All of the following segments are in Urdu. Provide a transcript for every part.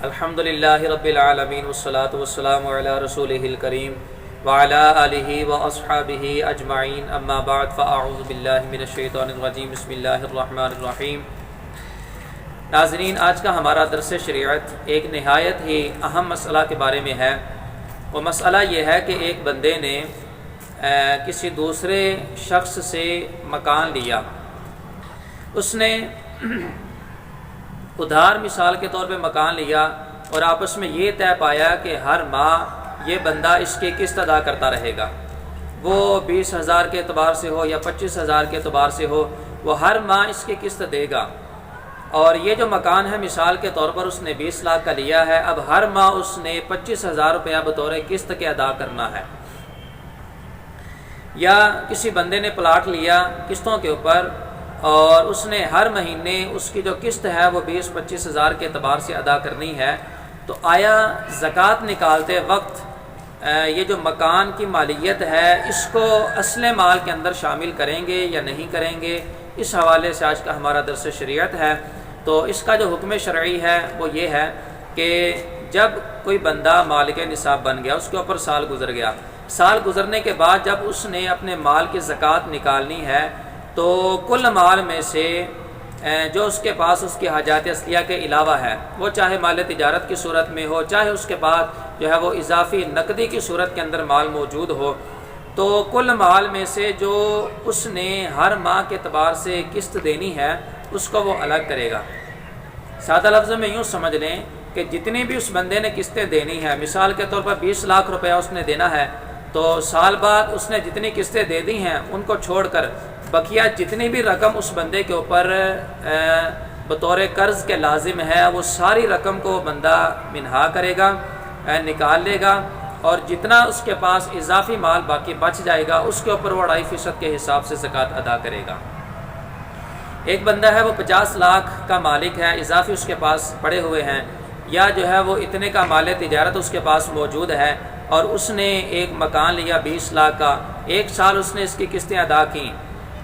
الحمدللہ رب العالمین والصلاة والسلام علی رسولہ الکریم وعلی آلہ واصحابہ اجمعین، اما بعد فاعوذ باللہ من الشیطان الرجیم، بسم اللہ الرحمن الرحیم۔ ناظرین، آج کا ہمارا درس شریعت ایک نہایت ہی اہم مسئلہ کے بارے میں ہے۔ وہ مسئلہ یہ ہے کہ ایک بندے نے کسی دوسرے شخص سے مکان لیا، اس نے ادھار مثال کے طور پہ مکان لیا اور آپس میں یہ طے پایا کہ ہر ماہ یہ بندہ اس کی قسط ادا کرتا رہے گا، وہ 20,000 کے اعتبار سے ہو یا 25,000 کے اعتبار سے ہو، وہ ہر ماہ اس کی قسط دے گا۔ اور یہ جو مکان ہے مثال کے طور پر اس نے 20 لاکھ کا لیا ہے، اب ہر ماہ اس نے 25,000 روپیہ بطور قسط کے ادا کرنا ہے۔ یا کسی بندے نے پلاٹ لیا قسطوں کے اوپر اور اس نے ہر مہینے اس کی جو قسط ہے وہ 20-25,000 کے اعتبار سے ادا کرنی ہے، تو آیا زکوٰۃ نکالتے وقت یہ جو مکان کی مالیت ہے اس کو اصل مال کے اندر شامل کریں گے یا نہیں کریں گے؟ اس حوالے سے آج کا ہمارا درس شریعت ہے۔ تو اس کا جو حکم شرعی ہے وہ یہ ہے کہ جب کوئی بندہ مالک نصاب بن گیا، اس کے اوپر سال گزر گیا، سال گزرنے کے بعد جب اس نے اپنے مال کی زکوٰۃ نکالنی ہے تو کل مال میں سے جو اس کے پاس اس کی حاجات اصلیہ کے علاوہ ہے، وہ چاہے مال تجارت کی صورت میں ہو، چاہے اس کے بعد جو ہے وہ اضافی نقدی کی صورت کے اندر مال موجود ہو، تو کل مال میں سے جو اس نے ہر ماہ کے اعتبار سے قسط دینی ہے اس کو وہ الگ کرے گا۔ سادہ لفظ میں یوں سمجھ لیں کہ جتنی بھی اس بندے نے قسطیں دینی ہے، مثال کے طور پر 20 لاکھ روپیہ اس نے دینا ہے، تو سال بعد اس نے جتنی قسطیں دے دی ہیں ان کو چھوڑ کر بقیہ جتنی بھی رقم اس بندے کے اوپر بطور قرض کے لازم ہے وہ ساری رقم کو بندہ منہا کرے گا، نکال لے گا، اور جتنا اس کے پاس اضافی مال باقی بچ جائے گا اس کے اوپر وہ 2.5% کے حساب سے زکوٰۃ ادا کرے گا۔ ایک بندہ ہے وہ 50 لاکھ کا مالک ہے، اضافی اس کے پاس پڑے ہوئے ہیں، یا جو ہے وہ اتنے کا مال تجارت اس کے پاس موجود ہے، اور اس نے ایک مکان لیا 20 لاکھ کا، ایک سال اس نے اس کی قسطیں ادا کیں۔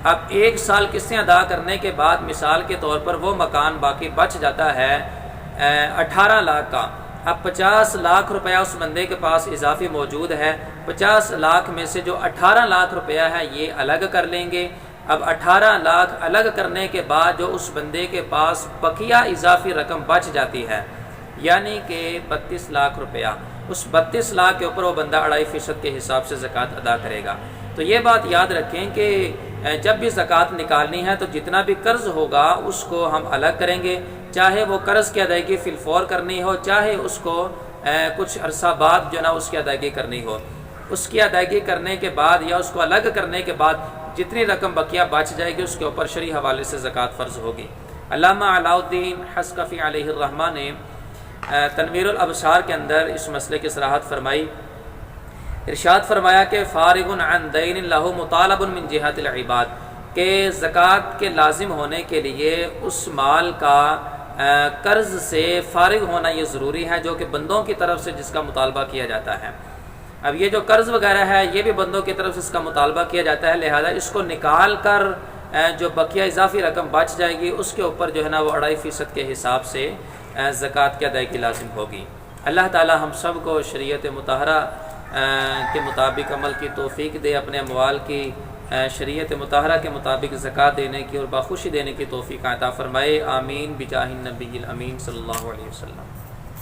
اب ایک سال قسطیں ادا کرنے کے بعد مثال کے طور پر وہ مکان باقی بچ جاتا ہے 18 لاکھ کا۔ اب 50 لاکھ روپیہ اس بندے کے پاس اضافی موجود ہے، 50 لاکھ میں سے جو 18 لاکھ روپیہ ہے یہ الگ کر لیں گے۔ اب 18 لاکھ الگ کرنے کے بعد جو اس بندے کے پاس بقیہ اضافی رقم بچ جاتی ہے، یعنی کہ 32 لاکھ روپیہ، اس 32 لاکھ کے اوپر وہ بندہ 2.5% کے حساب سے زکوٰۃ ادا کرے گا۔ تو یہ بات یاد رکھیں کہ جب بھی زکوٰۃ نکالنی ہے تو جتنا بھی قرض ہوگا اس کو ہم الگ کریں گے، چاہے وہ قرض کی ادائیگی فی الفور کرنی ہو، چاہے اس کو کچھ عرصہ بعد جو نا اس کی ادائیگی کرنی ہو۔ اس کی ادائیگی کرنے کے بعد یا اس کو الگ کرنے کے بعد جتنی رقم بقیہ بچ جائے گی اس کے اوپر شرعی حوالے سے زکوٰۃ فرض ہوگی۔ علامہ علاء الدین حصکفی علیہ الرحمہ نے تنویر الابصار کے اندر اس مسئلے کی صراحت فرمائی، ارشاد فرمایا کہ فارغ عن دین لہ مطالب من جہت العباد، کہ زکوٰۃ کے لازم ہونے کے لیے اس مال کا قرض سے فارغ ہونا یہ ضروری ہے جو کہ بندوں کی طرف سے جس کا مطالبہ کیا جاتا ہے۔ اب یہ جو قرض وغیرہ ہے یہ بھی بندوں کی طرف سے اس کا مطالبہ کیا جاتا ہے، لہذا اس کو نکال کر جو بقیہ اضافی رقم بچ جائے گی اس کے اوپر جو ہے نا وہ 2.5% کے حساب سے زکوٰۃ کی ادائیگی لازم ہوگی۔ اللہ تعالی ہم سب کو شریعت مطہرہ کے مطابق عمل کی توفیق دے، اپنے اموال کی شریعت مطہرہ کے مطابق زکوٰۃ دینے کی اور باخوشی دینے کی توفیق عطا فرمائے، آمین بجاہ النبی الامین صلی اللہ علیہ وسلم۔